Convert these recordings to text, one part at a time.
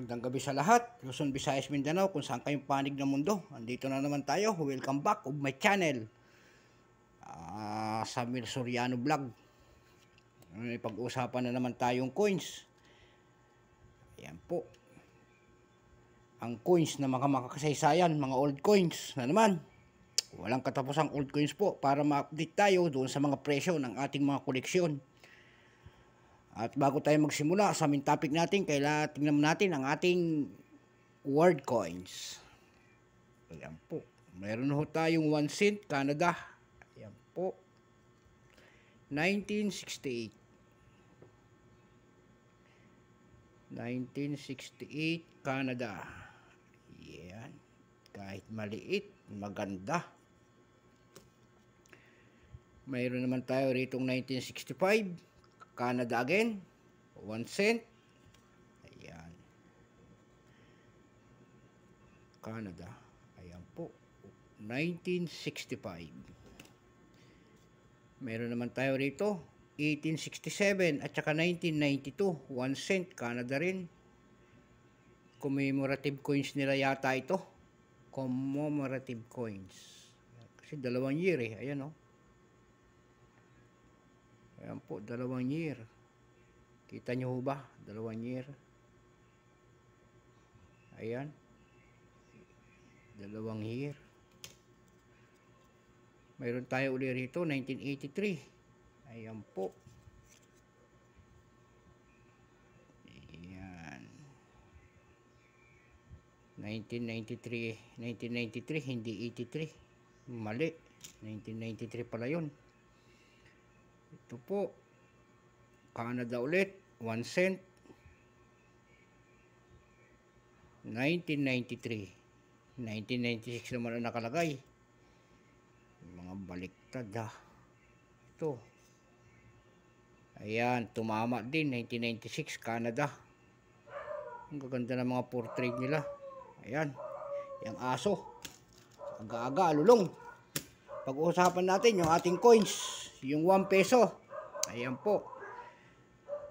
Magandang gabi sa lahat, Luzon, Visayas, Mindanao, kung saan kayong panig ng mundo. Andito na naman tayo, welcome back of my channel, Samir Soriano Vlog. May pag-usapan na naman tayong coins. Ayan po, ang coins na mga makakasaysayan, mga old coins na naman. Walang katapusang old coins po para ma-update tayo doon sa mga presyo ng ating mga koleksyon. At bago tayo magsimula sa main topic natin, kailangan tingnan natin ang ating word coins. Ayan po. Meron ho tayong 1 cent Canada. Ayan po. 1968. 1968 Canada. Ayan. Kahit maliit, maganda. Mayroon naman tayo ritong 1965. Canada again, 1 cent. Ayan. Canada. Ayan po. 1965. Meron naman tayo rito, 1867 at saka 1992. 1 cent. Canada rin. Commemorative coins nila yata ito. Commemorative coins. Kasi 2 year eh. Ayan o. Ayan po, 2 year. Kita nyo ho ba? 2 year. Ayan. 2 year. Mayroon tayo uli rito, 1983. Ayan po. Ayan. 1993. 1993, hindi 83. Mali. 1993 pala yun. Ito po, Canada ulit, 1 cent, 1993. 1996 naman ang nakalagay. Mga baliktad ha. Ito. Ayan, tumama din, 1996, Canada. Ang gaganda ng mga portrait nila. Ayan, yung aso. Aga-aga, lulong. Pag-uusapan natin yung ating coins. Yung 1 peso. Ayan po.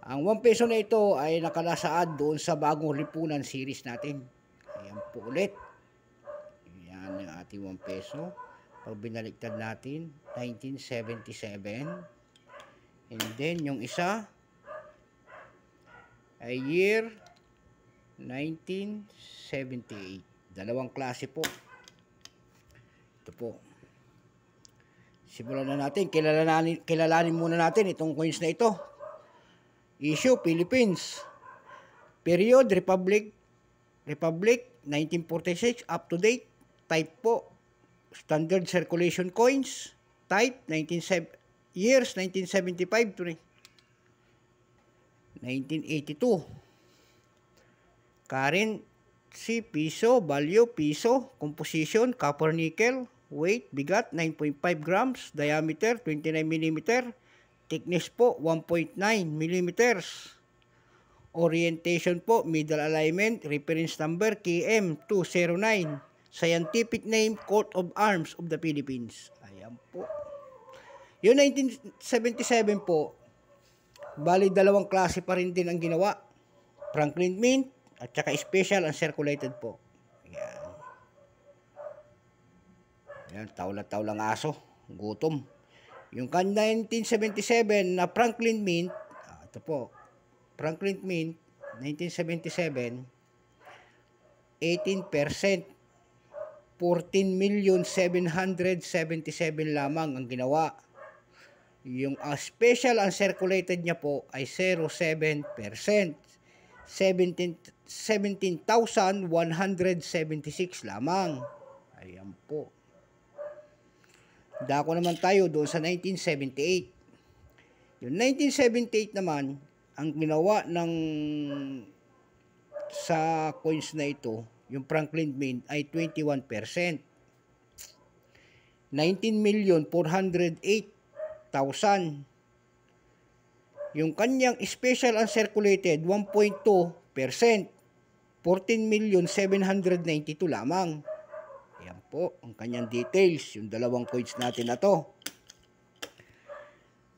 Ang 1 peso na ito ay nakalasaad doon sa bagong lipunan series natin. Ayan po ulit. Ayan yung ating 1 peso. Pag binaliktad natin, 1977. And then yung isa ay year 1978. Dalawang klase po. Ito po. Simulan na natin, kilalanin muna natin itong coins na ito. Issue, Philippines. Period, Republic, 1946, up to date. Type po, standard circulation coins. Type, years, 1975 to 1982. Currency, piso, value, piso, composition, copper nickel. Weight, bigat, 9.5 grams. Diameter, 29 mm. Thickness po, 1.9 mm. Orientation po, middle alignment. Reference number, KM209. Scientific name, Coat of Arms of the Philippines. Ayan po. Yung 1977 po, bali 2 klase pa rin din ang ginawa. Franklin Mint at saka special and circulated po. Ayan, tawla-tawlang aso, gutom. Yung 1977 na Franklin Mint, ito po, Franklin Mint, 1977, 18%, 14,777,000 lamang ang ginawa. Yung special and circulated niya po ay 0.7%, 17,176 lamang. Ayan po. Dako naman tayo doon sa 1978. Yung 1978 naman, ang ginawa sa coins na ito, yung Franklin Mint ay 21%. 19,408,000. Yung kanyang special and circulated, 1.2%. 14,792 lamang. Ayan po, ang kanyang details, yung 2 coins natin na to.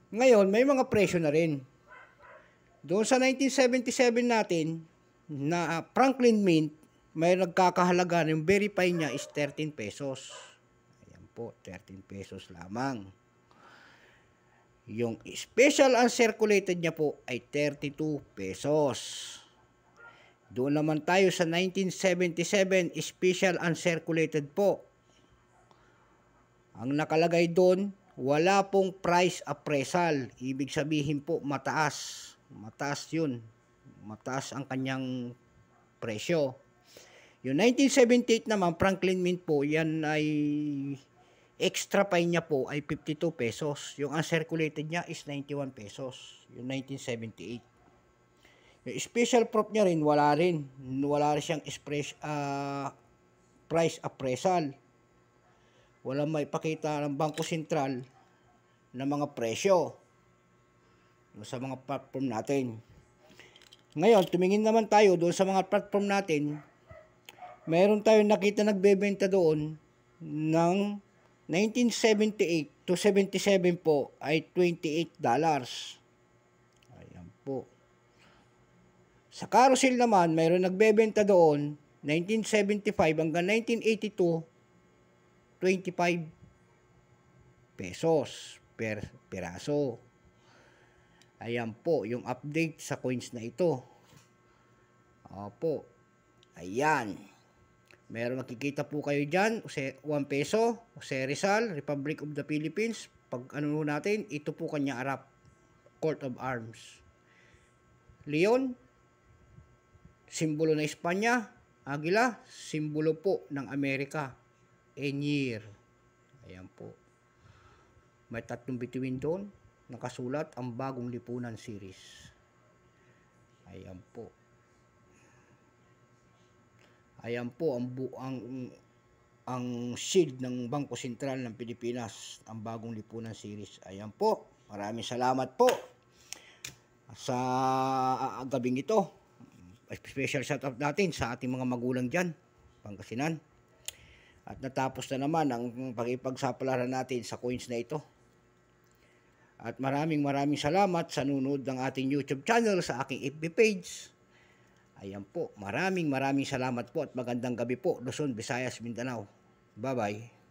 Ngayon, may mga presyo na rin. Doon sa 1977 natin, na Franklin Mint, may nagkakahalaga yung verify niya is 13 pesos. Ayan po, 13 pesos lamang. Yung special uncirculated niya po ay 32 pesos. Doon naman tayo sa 1977 special uncirculated po. Ang nakalagay doon, wala pong price appraisal. Ibig sabihin po mataas. Mataas yun. Mataas ang kanyang presyo. Yung 1978 naman, Franklin Mint po, yan ay extra pay niya po ay 52 pesos. Yung uncirculated niya is 91 pesos. Yung 1978. Yung special prop niya rin, wala rin. Wala rin siyang price appraisal. Walang maipakita ng Bangko Sentral na mga presyo sa mga platform natin. Ngayon, tumingin naman tayo doon sa mga platform natin. Mayroon tayong nakita nagbebenta doon ng 1978 to 77 po ay $28. Ayan po. Sa carousel naman, mayroon nagbebenta doon 1975 hanggang 1982, 25 pesos per piraso. Ayan po, yung update sa coins na ito. Opo. Ayan. Meron makikita po kayo dyan, 1 peso, Jose Rizal, Republic of the Philippines. Pag ano natin, ito po kanya arap, Court of Arms. Leon, simbolo ng Espanya. Agila, simbolo po ng Amerika. Enyir. Ayan po. May tatlong bituin doon, nakasulat ang Bagong Lipunan series. Ayan po. Ayan po ang shield ng Bangko Sentral ng Pilipinas, ang Bagong Lipunan series. Ayan po. Maraming salamat po sa gabing ito. Special shout out natin sa ating mga magulang dyan, Pangasinan. At natapos na naman ang pakipagsapalaran natin sa coins na ito. At maraming salamat sa nunod ng ating YouTube channel, sa aking FB page. Ayan po, maraming salamat po at magandang gabi po, Luzon, Visayas, Mindanao. Bye-bye.